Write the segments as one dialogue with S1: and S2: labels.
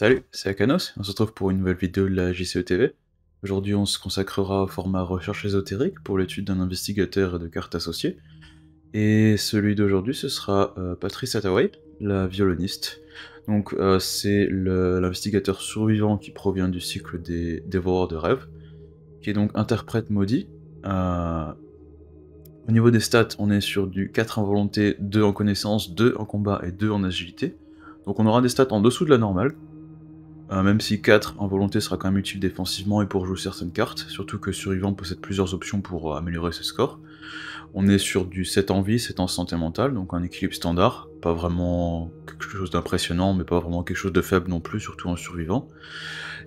S1: Salut, c'est Akanos, on se retrouve pour une nouvelle vidéo de la JCE TV. Aujourd'hui on se consacrera au format recherche ésotérique pour l'étude d'un investigateur et de cartes associées. Et celui d'aujourd'hui ce sera Patrice Hathaway, la violoniste. Donc c'est l'investigateur survivant qui provient du cycle des Dévoreurs de rêves, qui est donc interprète maudit. Au niveau des stats, on est sur du 4 en volonté, 2 en connaissance, 2 en combat et 2 en agilité. Donc on aura des stats en dessous de la normale. Même si 4 en volonté sera quand même utile défensivement et pour jouer certaines cartes, surtout que Survivant possède plusieurs options pour améliorer ses scores. On est sur du 7 en vie, 7 en santé mentale, donc un équilibre standard, pas vraiment quelque chose d'impressionnant, mais pas vraiment quelque chose de faible non plus, surtout en Survivant.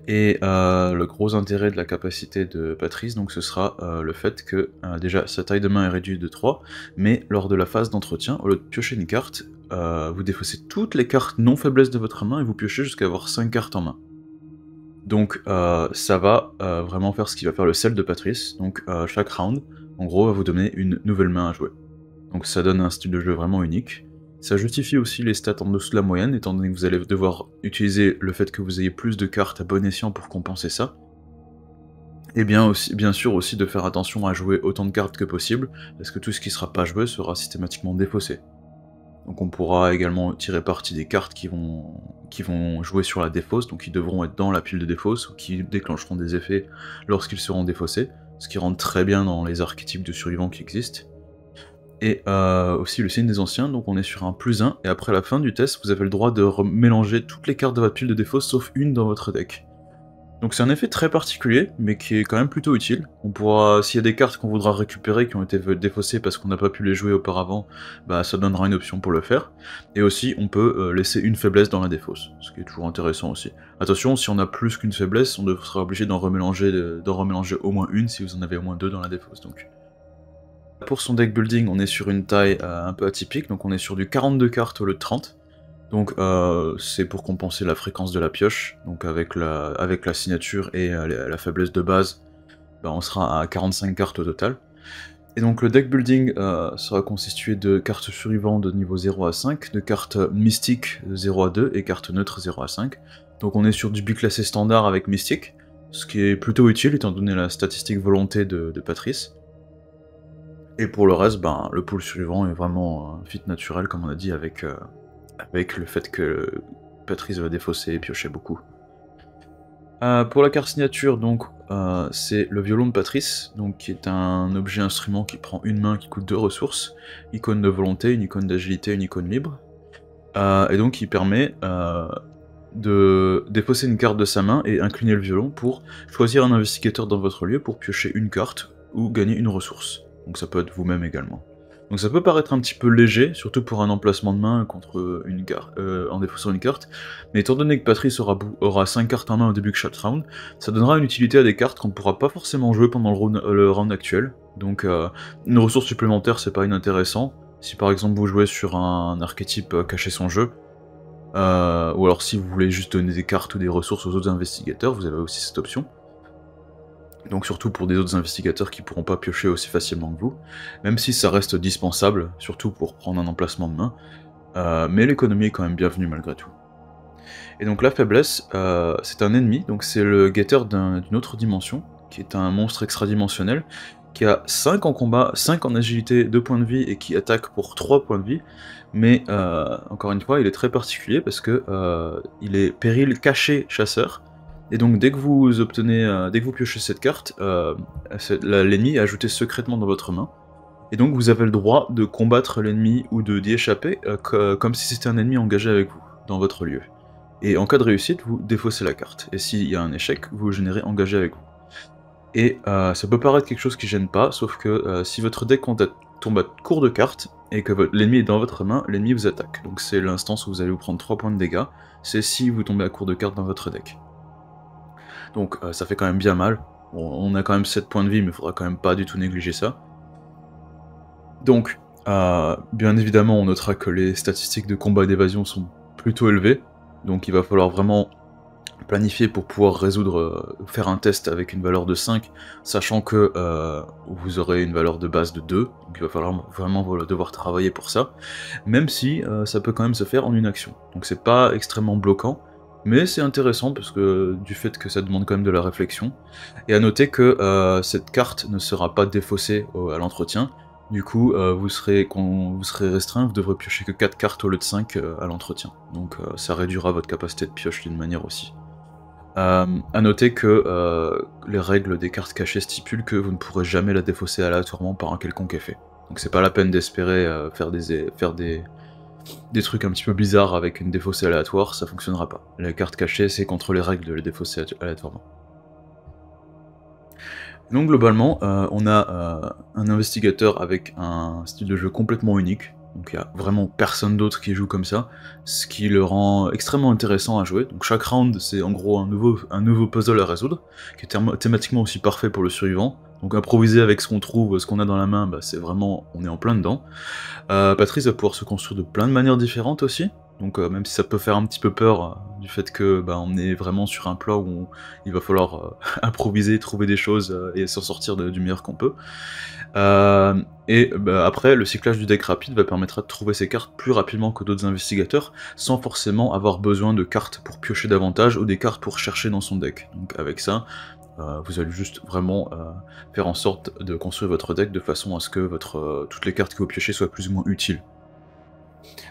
S1: Et le gros intérêt de la capacité de Patrice, donc ce sera le fait que, déjà, sa taille de main est réduite de 3, mais lors de la phase d'entretien, au lieu de piocher une carte, vous défaussez toutes les cartes non faiblesse de votre main et vous piochez jusqu'à avoir 5 cartes en main. Donc ça va vraiment faire ce qui va faire le sel de Patrice, donc chaque round, en gros, va vous donner une nouvelle main à jouer. Donc ça donne un style de jeu vraiment unique. Ça justifie aussi les stats en dessous de la moyenne, étant donné que vous allez devoir utiliser le fait que vous ayez plus de cartes à bon escient pour compenser ça. Et bien sûr aussi de faire attention à jouer autant de cartes que possible, parce que tout ce qui ne sera pas joué sera systématiquement défaussé. Donc on pourra également tirer parti des cartes qui vont jouer sur la défausse, donc qui devront être dans la pile de défausse, ou qui déclencheront des effets lorsqu'ils seront défaussés, ce qui rentre très bien dans les archétypes de survivants qui existent. Et aussi le signe des anciens, donc on est sur un +1, et après la fin du test, vous avez le droit de mélanger toutes les cartes de votre pile de défausse, sauf une dans votre deck. Donc c'est un effet très particulier, mais qui est quand même plutôt utile. On pourra, s'il y a des cartes qu'on voudra récupérer qui ont été défaussées parce qu'on n'a pas pu les jouer auparavant, bah ça donnera une option pour le faire. Et aussi, on peut laisser une faiblesse dans la défausse, ce qui est toujours intéressant aussi. Attention, si on a plus qu'une faiblesse, on sera obligé d'en remélanger au moins une si vous en avez au moins deux dans la défausse. Donc. Pour son deck building, on est sur une taille un peu atypique, donc on est sur du 42 cartes au lieu de 30. Donc c'est pour compenser la fréquence de la pioche, donc avec la signature et la faiblesse de base, bah, on sera à 45 cartes au total. Et donc le deck building sera constitué de cartes survivantes de niveau 0 à 5, de cartes mystiques de 0 à 2 et cartes neutres 0 à 5. Donc on est sur du biclassé standard avec mystique, ce qui est plutôt utile étant donné la statistique volonté de Patrice. Et pour le reste, ben, le pool survivant est vraiment un fit naturel comme on a dit avec le fait que Patrice va défausser et piocher beaucoup. Pour la carte signature, donc, c'est le violon de Patrice, donc, qui est un objet instrument qui prend une main qui coûte 2 ressources, icône de volonté, une icône d'agilité, une icône libre, et donc il permet de défausser une carte de sa main et incliner le violon pour choisir un investigateur dans votre lieu pour piocher une carte ou gagner une ressource. Donc ça peut être vous-même également. Donc ça peut paraître un petit peu léger, surtout pour un emplacement de main contre une carte, en défaussant une carte, mais étant donné que Patrice aura 5 cartes en main au début de chaque round, ça donnera une utilité à des cartes qu'on ne pourra pas forcément jouer pendant le round actuel. Donc une ressource supplémentaire c'est pas inintéressant. Si par exemple vous jouez sur un archétype cacher son jeu, ou alors si vous voulez juste donner des cartes ou des ressources aux autres investigateurs, vous avez aussi cette option. Donc surtout pour des autres investigateurs qui pourront pas piocher aussi facilement que vous, même si ça reste dispensable, surtout pour prendre un emplacement de main, mais l'économie est quand même bienvenue malgré tout. Et donc la faiblesse, c'est un ennemi, donc c'est le guetteur d'une autre dimension, qui est un monstre extradimensionnel, qui a 5 en combat, 5 en agilité, 2 points de vie, et qui attaque pour 3 points de vie, mais encore une fois, il est très particulier parce que il est péril caché chasseur, et donc dès que vous piochez cette carte, l'ennemi est ajouté secrètement dans votre main, et donc vous avez le droit de combattre l'ennemi ou d'y échapper comme si c'était un ennemi engagé avec vous, dans votre lieu. Et en cas de réussite, vous défaussez la carte, et s'il y a un échec, vous le générez engagé avec vous. Et ça peut paraître quelque chose qui gêne pas, sauf que si votre deck tombe à court de cartes, et que l'ennemi est dans votre main, l'ennemi vous attaque. Donc c'est l'instance où vous allez vous prendre 3 points de dégâts, c'est si vous tombez à court de cartes dans votre deck. Donc ça fait quand même bien mal. Bon, on a quand même 7 points de vie, mais il faudra quand même pas du tout négliger ça. Donc, bien évidemment, on notera que les statistiques de combat et d'évasion sont plutôt élevées, donc il va falloir vraiment planifier pour pouvoir faire un test avec une valeur de 5, sachant que vous aurez une valeur de base de 2, donc il va falloir vraiment devoir travailler pour ça, même si ça peut quand même se faire en une action. Donc c'est pas extrêmement bloquant, mais c'est intéressant parce que du fait que ça demande quand même de la réflexion. Et à noter que cette carte ne sera pas défaussée à l'entretien, du coup vous serez restreint, vous devrez piocher que 4 cartes au lieu de 5 à l'entretien. Donc ça réduira votre capacité de pioche d'une manière aussi. À noter que les règles des cartes cachées stipulent que vous ne pourrez jamais la défausser aléatoirement par un quelconque effet. Donc c'est pas la peine d'espérer faire des trucs un petit peu bizarres avec une défaussée aléatoire, ça fonctionnera pas. Les cartes cachées, c'est contre les règles de les défausser aléatoirement. Donc globalement, on a un investigateur avec un style de jeu complètement unique, donc il n'y a vraiment personne d'autre qui joue comme ça, ce qui le rend extrêmement intéressant à jouer. Donc chaque round, c'est en gros un nouveau puzzle à résoudre, qui est thématiquement aussi parfait pour le survivant. Donc improviser avec ce qu'on trouve, ce qu'on a dans la main, bah, c'est vraiment, on est en plein dedans. Patrice va pouvoir se construire de plein de manières différentes aussi, donc même si ça peut faire un petit peu peur du fait que bah, on est vraiment sur un plat où il va falloir improviser, trouver des choses et s'en sortir du meilleur qu'on peut. Et bah, après, le cyclage du deck rapide va permettre de trouver ces cartes plus rapidement que d'autres investigateurs, sans forcément avoir besoin de cartes pour piocher davantage ou des cartes pour chercher dans son deck. Donc avec ça, vous allez juste vraiment faire en sorte de construire votre deck de façon à ce que toutes les cartes que vous piochez soient plus ou moins utiles.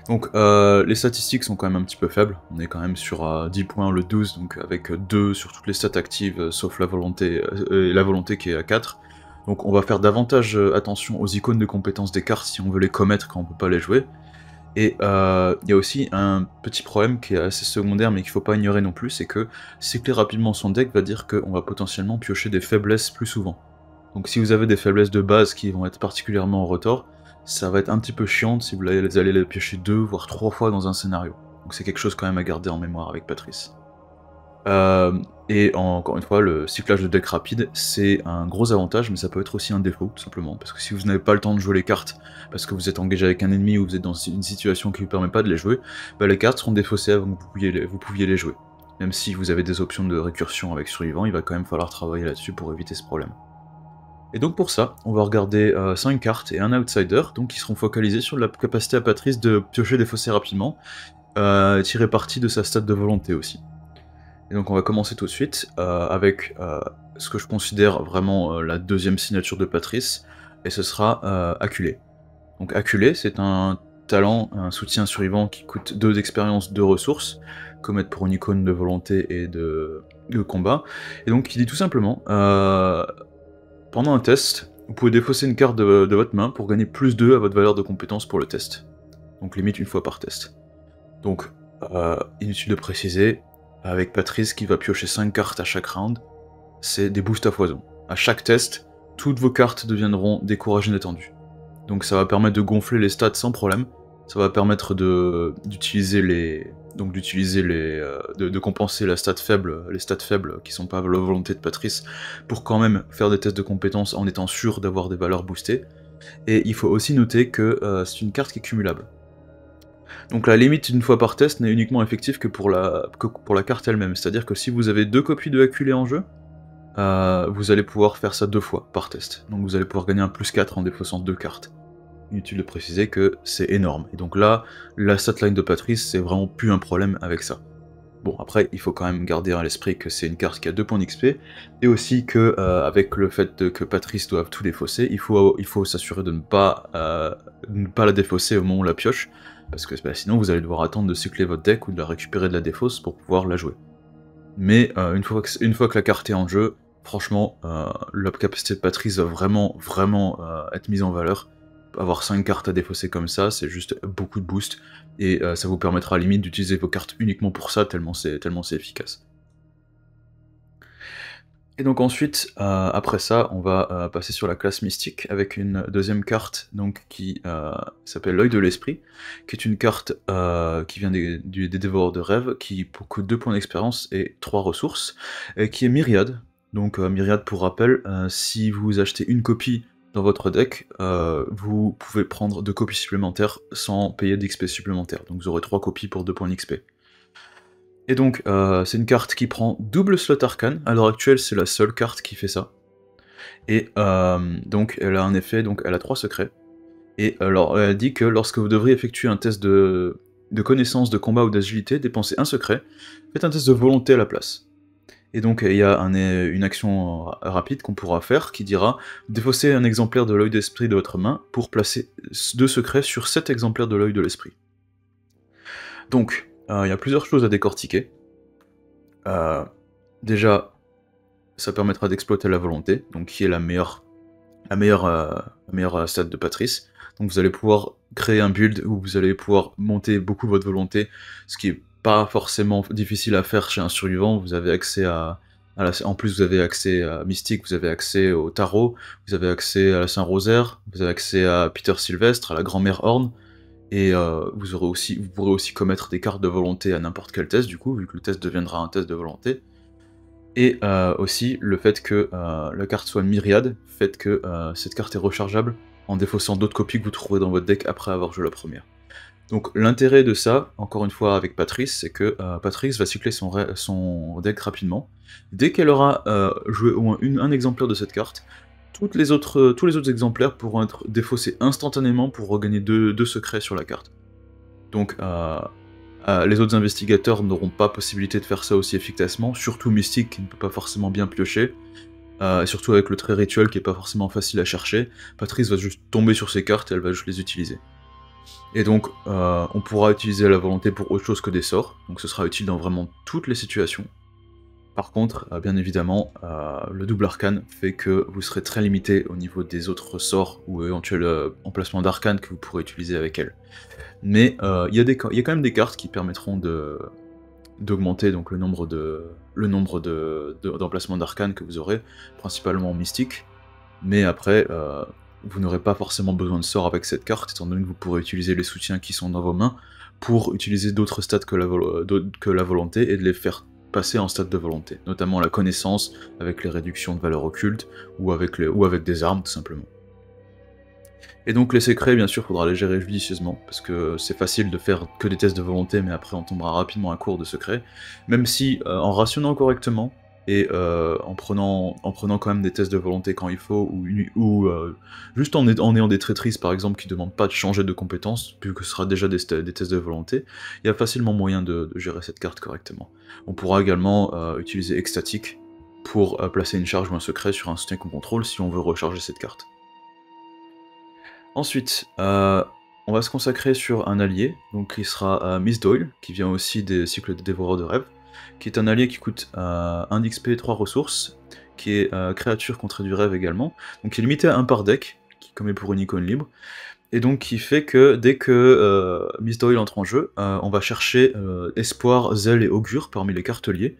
S1: Donc les statistiques sont quand même un petit peu faibles, on est quand même sur 10 points le 12, donc avec 2 sur toutes les stats actives, sauf la volonté qui est à 4. Donc on va faire davantage attention aux icônes de compétences des cartes si on veut les commettre quand on peut pas les jouer. Et il y a aussi un petit problème qui est assez secondaire mais qu'il faut pas ignorer non plus, c'est que cycler rapidement son deck va dire qu'on va potentiellement piocher des faiblesses plus souvent. Donc si vous avez des faiblesses de base qui vont être particulièrement en retort, ça va être un petit peu chiant si vous allez les piocher 2 voire 3 fois dans un scénario. Donc c'est quelque chose quand même à garder en mémoire avec Patrice. Et encore une fois, le cyclage de deck rapide, c'est un gros avantage, mais ça peut être aussi un défaut, tout simplement, parce que si vous n'avez pas le temps de jouer les cartes, parce que vous êtes engagé avec un ennemi ou vous êtes dans une situation qui ne vous permet pas de les jouer, bah les cartes seront défaussées avant que vous pouviez les jouer. Même si vous avez des options de récursion avec survivant, il va quand même falloir travailler là-dessus pour éviter ce problème. Et donc pour ça, on va regarder 5 cartes et un outsider, donc qui seront focalisés sur la capacité à Patrice de piocher des fossés rapidement, tirer parti de sa stat de volonté aussi. Et donc on va commencer tout de suite avec ce que je considère vraiment la deuxième signature de Patrice, et ce sera Acculé. Donc Acculé, c'est un talent, un soutien survivant qui coûte 2 d'expérience, 2 ressources, commettre pour une icône de volonté et de combat, et donc qui dit tout simplement, pendant un test, vous pouvez défausser une carte de votre main pour gagner plus 2 à votre valeur de compétence pour le test. Donc limite une fois par test. Donc, inutile de préciser, avec Patrice qui va piocher 5 cartes à chaque round, c'est des boosts à foison. À chaque test, toutes vos cartes deviendront des courages inattendus. Donc ça va permettre de gonfler les stats sans problème, ça va permettre de compenser les stats faibles qui sont pas la volonté de Patrice, pour quand même faire des tests de compétences en étant sûr d'avoir des valeurs boostées. Et il faut aussi noter que c'est une carte qui est cumulable. Donc la limite d'une fois par test n'est uniquement effective que pour la carte elle-même, c'est-à-dire que si vous avez 2 copies de Acculé en jeu, vous allez pouvoir faire ça 2 fois par test. Donc vous allez pouvoir gagner un plus 4 en défaussant 2 cartes. Inutile de préciser que c'est énorme. Et donc là, la statline de Patrice, c'est vraiment plus un problème avec ça. Bon, après, il faut quand même garder à l'esprit que c'est une carte qui a 2 points d'XP, et aussi que, avec le fait que Patrice doive tout défausser, il faut s'assurer de ne pas la défausser au moment où on la pioche, parce que bah, sinon vous allez devoir attendre de cycler votre deck ou de la récupérer de la défausse pour pouvoir la jouer. Mais une fois que la carte est en jeu, franchement, la capacité de Patrice va vraiment être mise en valeur. Avoir 5 cartes à défausser comme ça, c'est juste beaucoup de boost, et ça vous permettra à la limite d'utiliser vos cartes uniquement pour ça, tellement c'est efficace. Et donc ensuite, après ça, on va passer sur la classe mystique, avec une deuxième carte donc, qui s'appelle l'œil de l'esprit, qui est une carte qui vient des dévoreurs de rêves, qui coûte 2 points d'expérience et 3 ressources, et qui est myriade. Donc myriade, pour rappel, si vous achetez une copie dans votre deck, vous pouvez prendre 2 copies supplémentaires sans payer d'XP supplémentaire, donc vous aurez 3 copies pour 2 points d'XP. Et donc, c'est une carte qui prend double slot arcane, à l'heure actuelle c'est la seule carte qui fait ça. Et donc elle a un effet, donc elle a 3 secrets. Et alors elle dit que lorsque vous devrez effectuer un test de de connaissances, de combat ou d'agilité, dépensez un secret, faites un test de volonté à la place. Et donc il y a une action rapide qu'on pourra faire qui dira défausser un exemplaire de l'œil d'esprit de votre main pour placer 2 secrets sur 7 exemplaires de l'œil de l'esprit. Donc il y a plusieurs choses à décortiquer. Déjà, ça permettra d'exploiter la volonté, donc qui est la meilleure stat de Patrice. Donc vous allez pouvoir créer un build où vous allez pouvoir monter beaucoup votre volonté, ce qui est pas forcément difficile à faire chez un survivant. Vous avez accès en plus vous avez accès à Mystique, vous avez accès au Tarot, vous avez accès à la Saint-Rosaire, vous avez accès à Peter Sylvestre, à la Grand-Mère Horn, et vous pourrez aussi commettre des cartes de volonté à n'importe quel test, du coup, vu que le test deviendra un test de volonté. Et aussi le fait que la carte soit myriade, fait que cette carte est rechargeable en défaussant d'autres copies que vous trouverez dans votre deck après avoir joué la première. Donc l'intérêt de ça, encore une fois avec Patrice, c'est que Patrice va cycler son deck rapidement. Dès qu'elle aura joué au moins un exemplaire de cette carte, tous les autres exemplaires pourront être défaussés instantanément pour regagner 2 secrets sur la carte. Donc les autres investigateurs n'auront pas possibilité de faire ça aussi efficacement, surtout Mystique qui ne peut pas forcément bien piocher, surtout avec le trait rituel qui est pas forcément facile à chercher. Patrice va juste tomber sur ses cartes et elle va juste les utiliser. Et donc on pourra utiliser la volonté pour autre chose que des sorts, donc ce sera utile dans vraiment toutes les situations. Par contre, bien évidemment, le double arcane fait que vous serez très limité au niveau des autres sorts ou éventuels emplacements d'arcane que vous pourrez utiliser avec elle. Mais il y a quand même des cartes qui permettront d'augmenter donc le nombre d'emplacements d'arcane que vous aurez, principalement mystique. Mais après, vous n'aurez pas forcément besoin de sorts avec cette carte, étant donné que vous pourrez utiliser les soutiens qui sont dans vos mains pour utiliser d'autres stats que la volonté et de les faire passer en stade de volonté, notamment la connaissance avec les réductions de valeur occulte ou avec des armes tout simplement. Et donc les secrets, bien sûr, faudra les gérer judicieusement, parce que c'est facile de faire que des tests de volonté, mais après on tombera rapidement à court de secrets, même si en rationnant correctement, et en prenant quand même des tests de volonté quand il faut, ou juste en ayant des traîtrises par exemple qui ne demandent pas de changer de compétence, vu que ce sera déjà des tests de volonté, il y a facilement moyen de gérer cette carte correctement. On pourra également utiliser Extatique pour placer une charge ou un secret sur un soutien qu'on contrôle si on veut recharger cette carte. Ensuite, on va se consacrer sur un allié, donc qui sera Miss Doyle, qui vient aussi des cycles de dévoreurs de rêves, qui est un allié qui coûte 1 d'XP et 3 ressources, qui est créature contre du rêve également, donc qui est limité à 1 par deck, qui commet pour une icône libre, et donc qui fait que dès que Miss Doyle entre en jeu, on va chercher Espoir, Zèle et Augure parmi les cartes liées.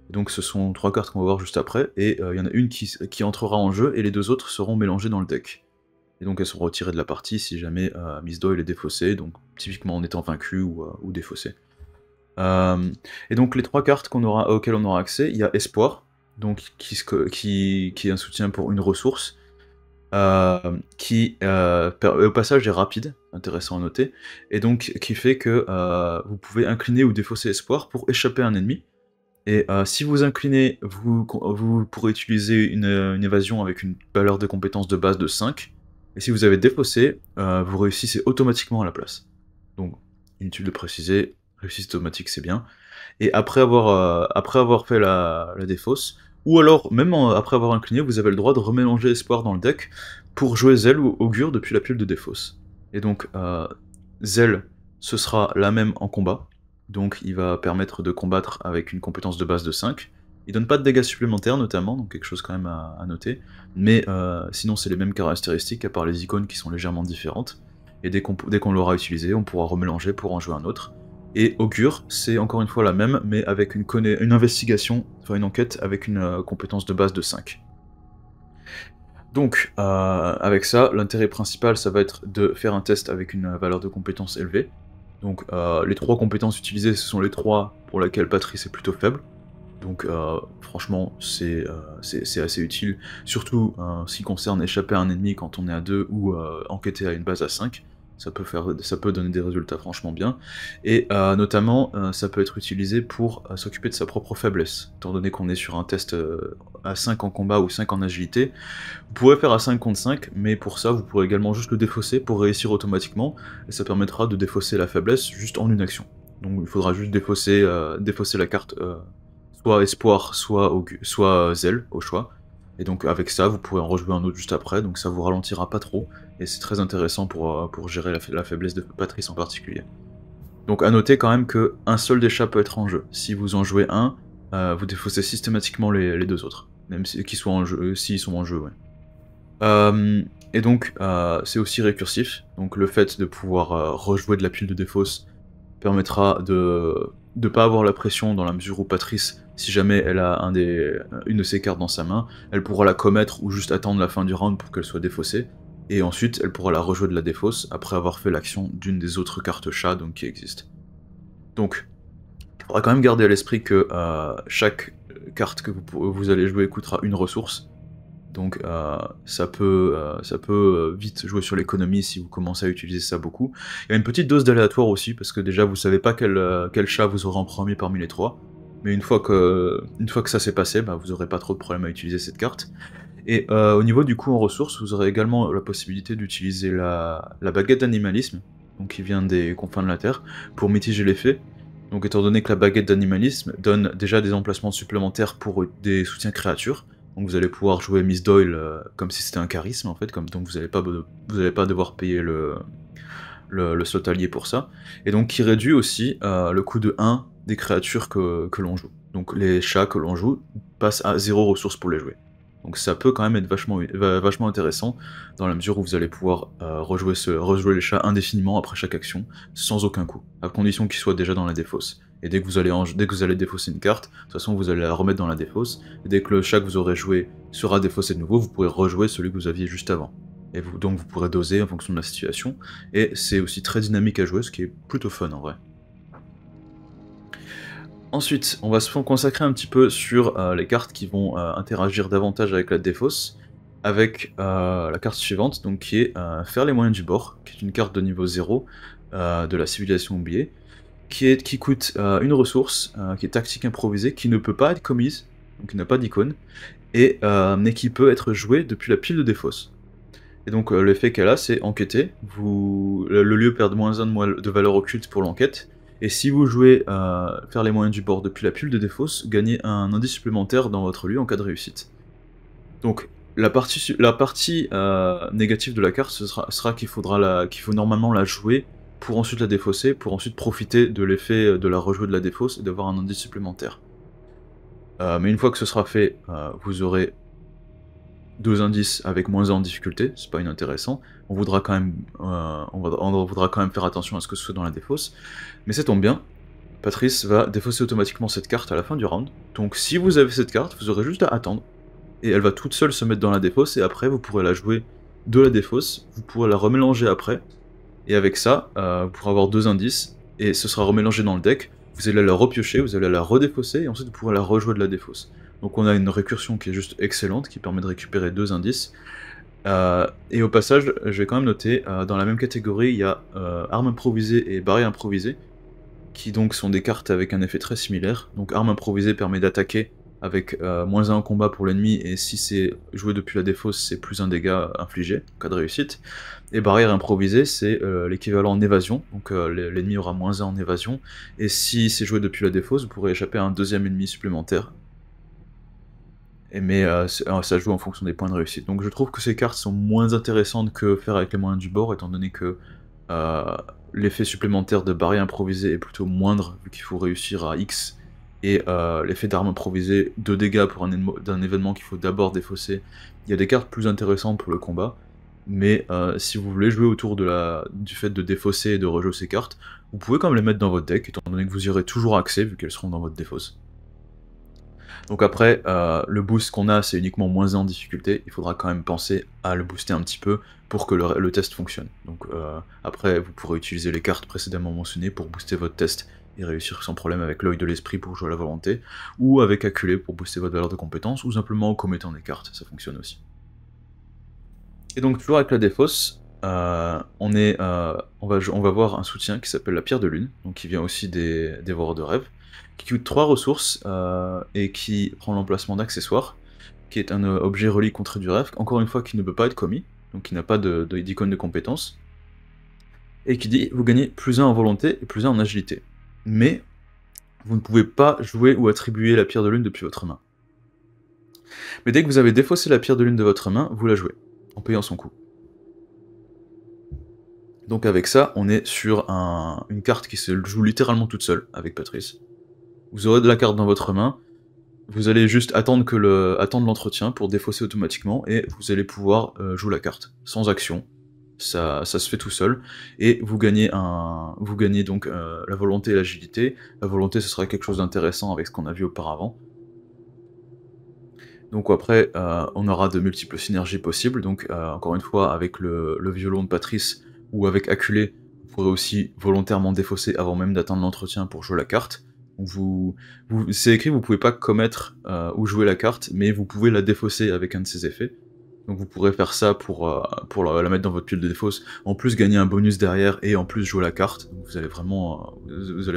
S1: Donc ce sont 3 cartes qu'on va voir juste après, et il y en a une qui entrera en jeu, et les 2 autres seront mélangées dans le deck. Et donc elles sont retirées de la partie si jamais Miss Doyle est défaussée, donc typiquement en étant vaincu ou défaussée. Et donc les 3 cartes auxquelles on aura accès, il y a Espoir, donc qui est un soutien pour une ressource, qui au passage est rapide, intéressant à noter, et donc qui fait que vous pouvez incliner ou défausser Espoir pour échapper à un ennemi. Et si vous inclinez, vous pourrez utiliser une évasion avec une valeur de compétence de base de 5, et si vous avez défaussé, vous réussissez automatiquement à la place. Donc, inutile de préciser, réussite automatique c'est bien. Et après avoir fait la défausse, ou alors même après avoir incliné, vous avez le droit de remélanger Espoir dans le deck pour jouer Zèle ou Augure depuis la pile de défausse. Et donc, Zèle, ce sera la même en combat, donc il va permettre de combattre avec une compétence de base de 5. Il donne pas de dégâts supplémentaires notamment, donc quelque chose quand même à noter, mais sinon c'est les mêmes caractéristiques à part les icônes qui sont légèrement différentes, et dès qu'on l'aura utilisé, on pourra remélanger pour en jouer un autre. Et Augure, c'est encore une fois la même, mais avec une investigation, enfin une enquête avec une compétence de base de 5. Donc, avec ça, l'intérêt principal, ça va être de faire un test avec une valeur de compétence élevée. Donc les 3 compétences utilisées, ce sont les 3 pour lesquelles Patrice est plutôt faible. Donc franchement, c'est assez utile, surtout ce qui concerne échapper à un ennemi quand on est à 2 ou enquêter à une base à 5. ça peut donner des résultats franchement bien, et notamment ça peut être utilisé pour s'occuper de sa propre faiblesse, étant donné qu'on est sur un test à 5 en combat ou 5 en agilité. Vous pourrez faire à 5 contre 5, mais pour ça vous pourrez également juste le défausser pour réussir automatiquement, et ça permettra de défausser la faiblesse juste en une action. Donc il faudra juste défausser la carte soit espoir, soit zèle, au choix. Et donc avec ça, vous pourrez en rejouer un autre juste après, donc ça vous ralentira pas trop, et c'est très intéressant pour gérer la faiblesse de Patrice en particulier. Donc à noter quand même qu'un seul des chats peut être en jeu. Si vous en jouez un, vous défaussez systématiquement les deux autres, même s'ils sont en jeu, ouais. Et donc c'est aussi récursif, donc le fait de pouvoir rejouer de la pile de défausse permettra de ne pas avoir la pression dans la mesure où Patrice, si jamais elle a une de ses cartes dans sa main, elle pourra la commettre ou juste attendre la fin du round pour qu'elle soit défaussée, et ensuite elle pourra la rejouer de la défausse après avoir fait l'action d'une des autres cartes chats donc, qui existent. Donc, il faudra quand même garder à l'esprit que chaque carte que vous allez jouer coûtera une ressource, donc ça peut vite jouer sur l'économie si vous commencez à utiliser ça beaucoup. Il y a une petite dose d'aléatoire aussi, parce que déjà vous savez pas quel chat vous aurez en premier parmi les trois, mais une fois que ça s'est passé, bah, vous aurez pas trop de problème à utiliser cette carte. Et au niveau du coût en ressources, vous aurez également la possibilité d'utiliser la baguette d'animalisme, donc qui vient des confins de la Terre, pour mitiger l'effet. Donc étant donné que la baguette d'animalisme donne déjà des emplacements supplémentaires pour des soutiens créatures, donc vous allez pouvoir jouer Miss Doyle comme si c'était un charisme en fait, donc vous n'allez pas devoir payer le slot allié pour ça, et donc qui réduit aussi le coût de 1 des créatures que l'on joue. Donc les chats que l'on joue passent à 0 ressources pour les jouer. Donc ça peut quand même être vachement intéressant, dans la mesure où vous allez pouvoir rejouer les chats indéfiniment après chaque action, sans aucun coût, à condition qu'ils soient déjà dans la défausse. Et dès que vous allez défausser une carte, de toute façon vous allez la remettre dans la défausse, et dès que le chat que vous aurez joué sera défaussé de nouveau, vous pourrez rejouer celui que vous aviez juste avant. Et donc vous pourrez doser en fonction de la situation, et c'est aussi très dynamique à jouer, ce qui est plutôt fun en vrai. Ensuite, on va se consacrer un petit peu sur les cartes qui vont interagir davantage avec la défausse, avec la carte suivante, donc qui est Faire les moyens du bord, qui est une carte de niveau 0 de la civilisation oubliée, qui coûte une ressource, qui est tactique improvisée, qui ne peut pas être commise, donc qui n'a pas d'icône, mais qui peut être jouée depuis la pile de défausse. Et donc l'effet qu'elle a, c'est enquêter, le lieu perd -1 de valeur occulte pour l'enquête, et si vous jouez Faire les moyens du bord depuis la pile de défausse, gagnez un indice supplémentaire dans votre lieu en cas de réussite. Donc la partie négative de la carte, ce sera qu'il faut normalement la jouer pour ensuite la défausser, pour ensuite profiter de l'effet de la rejouer de la défausse et d'avoir un indice supplémentaire. Mais une fois que ce sera fait, vous aurez 2 indices avec -1 en difficulté, c'est pas inintéressant. On voudra quand même faire attention à ce que ce soit dans la défausse. Mais ça tombe bien, Patrice va défausser automatiquement cette carte à la fin du round. Donc si vous avez cette carte, vous aurez juste à attendre. Et elle va toute seule se mettre dans la défausse, et après vous pourrez la jouer de la défausse, vous pourrez la remélanger après. Et avec ça, vous pourrez avoir 2 indices, et ce sera remélangé dans le deck. Vous allez la repiocher, vous allez la redéfausser, et ensuite vous pourrez la rejouer de la défausse. Donc on a une récursion qui est juste excellente, qui permet de récupérer 2 indices. Et au passage, je vais quand même noter, dans la même catégorie, il y a Arme improvisée et Barrière improvisée, qui donc sont des cartes avec un effet très similaire. Donc Arme improvisée permet d'attaquer avec -1 en combat pour l'ennemi, et si c'est joué depuis la défausse, c'est +1 dégâts infligés, en cas de réussite. Et Barrière improvisée, c'est l'équivalent en évasion, donc l'ennemi aura -1 en évasion, et si c'est joué depuis la défausse, vous pourrez échapper à un deuxième ennemi supplémentaire. Mais ça joue en fonction des points de réussite. Donc je trouve que ces cartes sont moins intéressantes que Faire avec les moyens du bord, étant donné que l'effet supplémentaire de Barrière improvisée est plutôt moindre, vu qu'il faut réussir à X, et l'effet d'Arme improvisée, 2 dégâts pour d'un événement qu'il faut d'abord défausser. Il y a des cartes plus intéressantes pour le combat, mais si vous voulez jouer autour du fait de défausser et de rejouer ces cartes, vous pouvez quand même les mettre dans votre deck, étant donné que vous y aurez toujours accès, vu qu'elles seront dans votre défausse. Donc après, le boost qu'on a, c'est uniquement -1 en difficulté, il faudra quand même penser à le booster un petit peu pour que le test fonctionne. Donc après, vous pourrez utiliser les cartes précédemment mentionnées pour booster votre test et réussir sans problème avec l'œil de l'esprit pour jouer à la volonté, ou avec Acculé pour booster votre valeur de compétence, ou simplement en commettant des cartes, ça fonctionne aussi. Et donc toujours avec la défausse, on va voir un soutien qui s'appelle la pierre de lune, donc qui vient aussi des dévoreurs de rêves, qui coûte 3 ressources et qui prend l'emplacement d'accessoires, qui est un objet relique contre du rêve, encore une fois qui ne peut pas être commis, donc qui n'a pas d'icône de compétence, et qui dit vous gagnez +1 en volonté et +1 en agilité. Mais vous ne pouvez pas jouer ou attribuer la pierre de lune depuis votre main. Mais dès que vous avez défaussé la pierre de lune de votre main, vous la jouez, en payant son coût. Donc avec ça, on est sur une carte qui se joue littéralement toute seule, avec Patrice. Vous aurez de la carte dans votre main, vous allez juste attendre l'entretien pour défausser automatiquement, et vous allez pouvoir jouer la carte, sans action. Ça se fait tout seul, et vous gagnez donc la volonté et l'agilité. La volonté, ce sera quelque chose d'intéressant avec ce qu'on a vu auparavant. Donc après, on aura de multiples synergies possibles, donc encore une fois, avec le violon de Patrice, ou avec Acculé, vous pourrez aussi volontairement défausser avant même d'atteindre l'entretien pour jouer la carte. C'est écrit, vous pouvez pas commettre ou jouer la carte, mais vous pouvez la défausser avec un de ses effets. Donc vous pourrez faire ça pour la mettre dans votre pile de défausse, en plus gagner un bonus derrière et en plus jouer la carte. Donc vous allez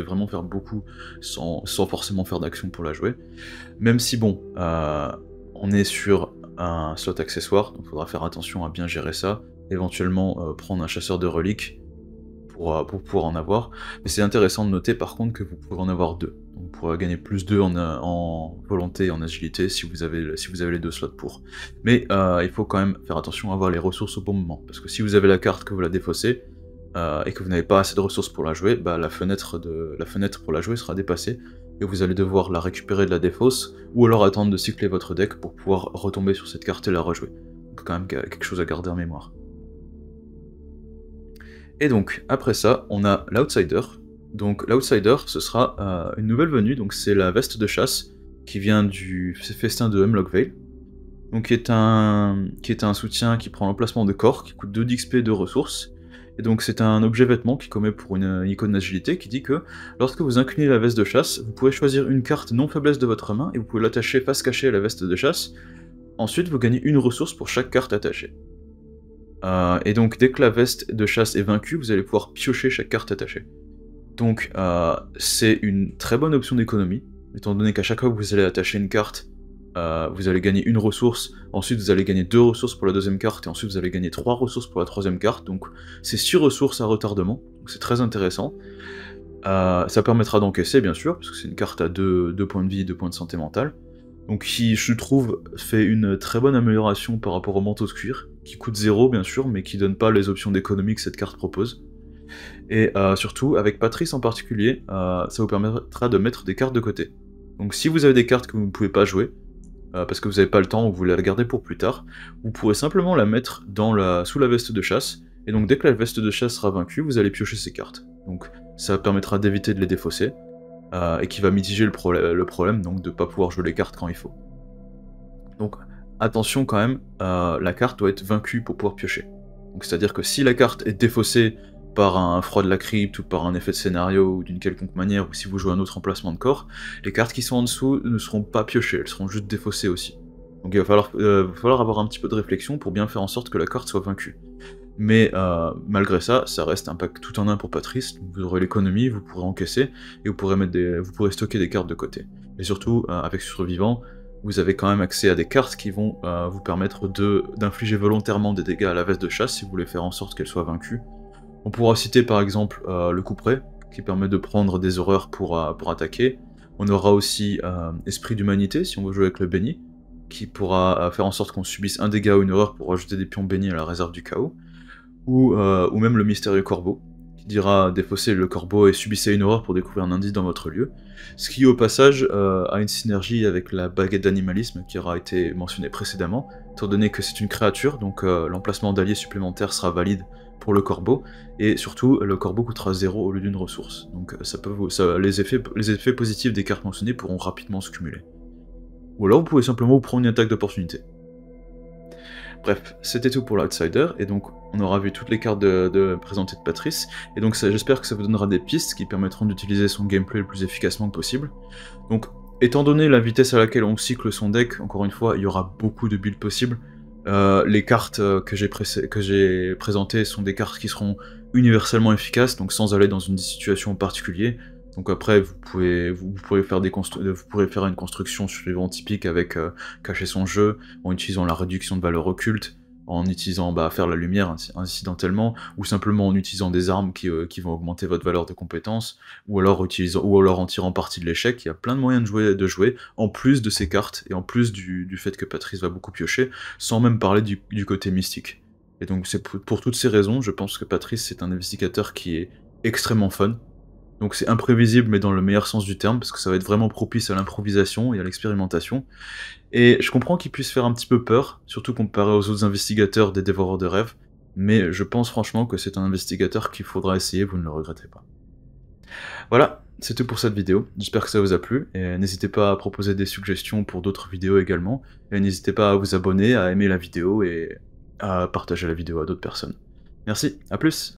S1: vraiment faire beaucoup sans forcément faire d'action pour la jouer. Même si bon, on est sur un slot accessoire, donc il faudra faire attention à bien gérer ça, éventuellement prendre un chasseur de reliques pour pouvoir en avoir. Mais c'est intéressant de noter par contre que vous pouvez en avoir 2. Donc vous pourrez gagner +2 en volonté et en agilité si vous avez les 2 slots pour. Mais il faut quand même faire attention à avoir les ressources au bon moment, parce que si vous avez la carte que vous la défaussez, et que vous n'avez pas assez de ressources pour la jouer, bah la fenêtre pour la jouer sera dépassée, et vous allez devoir la récupérer de la défausse, ou alors attendre de cycler votre deck pour pouvoir retomber sur cette carte et la rejouer. Donc quand même quelque chose à garder en mémoire. Et donc, après ça, on a l'Outsider. Donc l'Outsider, ce sera une nouvelle venue, donc c'est la veste de chasse, qui vient du festin de Hemlock Vale, donc qui est un soutien qui prend l'emplacement de corps, qui coûte 2 d'XP et 2 ressources, et donc c'est un objet vêtement qui commet pour une icône d'agilité qui dit que lorsque vous inclinez la veste de chasse, vous pouvez choisir une carte non faiblesse de votre main, et vous pouvez l'attacher face cachée à la veste de chasse. Ensuite, vous gagnez une ressource pour chaque carte attachée. Et donc dès que la veste de chasse est vaincue, vous allez pouvoir piocher chaque carte attachée. Donc c'est une très bonne option d'économie, étant donné qu'à chaque fois que vous allez attacher une carte, vous allez gagner une ressource, ensuite vous allez gagner 2 ressources pour la deuxième carte, et ensuite vous allez gagner 3 ressources pour la troisième carte, donc c'est 6 ressources à retardement, donc c'est très intéressant. Ça permettra d'encaisser bien sûr, parce que c'est une carte à 2 points de vie, 2 points de santé mentale, donc qui, je trouve, fait une très bonne amélioration par rapport au manteau de cuir, qui coûte 0 bien sûr, mais qui donne pas les options d'économie que cette carte propose. Et surtout, avec Patrice en particulier, ça vous permettra de mettre des cartes de côté. Donc si vous avez des cartes que vous ne pouvez pas jouer, parce que vous n'avez pas le temps ou que vous voulez la garder pour plus tard, vous pourrez simplement la mettre sous la veste de chasse, et donc dès que la veste de chasse sera vaincue, vous allez piocher ces cartes. Donc ça permettra d'éviter de les défausser, et qui va mitiger le problème donc de ne pas pouvoir jouer les cartes quand il faut. Donc attention quand même, la carte doit être vaincue pour pouvoir piocher. Donc c'est-à-dire que si la carte est défaussée par un froid de la crypte, ou par un effet de scénario, ou d'une quelconque manière, ou si vous jouez un autre emplacement de corps, les cartes qui sont en dessous ne seront pas piochées, elles seront juste défaussées aussi. Donc il va falloir avoir un petit peu de réflexion pour bien faire en sorte que la carte soit vaincue. Mais malgré ça, ça reste un pack tout en un pour Patrice, vous aurez l'économie, vous pourrez encaisser, et vous pourrez stocker des cartes de côté. Et surtout, avec Survivant, vous avez quand même accès à des cartes qui vont vous permettre d'infliger volontairement des dégâts à la veste de chasse si vous voulez faire en sorte qu'elle soit vaincue. On pourra citer par exemple le couperet, qui permet de prendre des horreurs pour attaquer. On aura aussi Esprit d'humanité, si on veut jouer avec le béni, qui pourra faire en sorte qu'on subisse un dégât ou une horreur pour ajouter des pions bénis à la réserve du chaos. Ou même le mystérieux corbeau, qui dira défausser le corbeau et subissez une horreur pour découvrir un indice dans votre lieu. Ce qui au passage a une synergie avec la baguette d'animalisme qui aura été mentionnée précédemment, étant donné que c'est une créature, donc l'emplacement d'alliés supplémentaires sera valide pour le corbeau, et surtout le corbeau coûtera 0 au lieu d'une ressource. Donc les effets positifs des cartes mentionnées pourront rapidement se cumuler. Ou alors vous pouvez simplement vous prendre une attaque d'opportunité. Bref, c'était tout pour l'Outsider, et donc on aura vu toutes les cartes présentées de Patrice, et donc j'espère que ça vous donnera des pistes qui permettront d'utiliser son gameplay le plus efficacement que possible. Donc, étant donné la vitesse à laquelle on cycle son deck, encore une fois, il y aura beaucoup de builds possibles. Les cartes que j'ai présentées sont des cartes qui seront universellement efficaces, donc sans aller dans une situation en particulier. Donc après, vous pourrez faire une construction suivant typique avec cacher son jeu, en utilisant la réduction de valeur occulte, en utilisant faire la lumière incidentellement, ou simplement en utilisant des armes qui vont augmenter votre valeur de compétence, ou alors en tirant parti de l'échec. Il y a plein de moyens de jouer, en plus de ces cartes, et en plus du fait que Patrice va beaucoup piocher, sans même parler du côté mystique. Et donc c'est pour toutes ces raisons, je pense que Patrice c'est un investigateur qui est extrêmement fun. Donc c'est imprévisible, mais dans le meilleur sens du terme, parce que ça va être vraiment propice à l'improvisation et à l'expérimentation. Et je comprends qu'il puisse faire un petit peu peur, surtout comparé aux autres investigateurs des dévoreurs de rêves, mais je pense franchement que c'est un investigateur qu'il faudra essayer, vous ne le regretterez pas. Voilà, c'est tout pour cette vidéo, j'espère que ça vous a plu, et n'hésitez pas à proposer des suggestions pour d'autres vidéos également, et n'hésitez pas à vous abonner, à aimer la vidéo, et à partager la vidéo à d'autres personnes. Merci, à plus!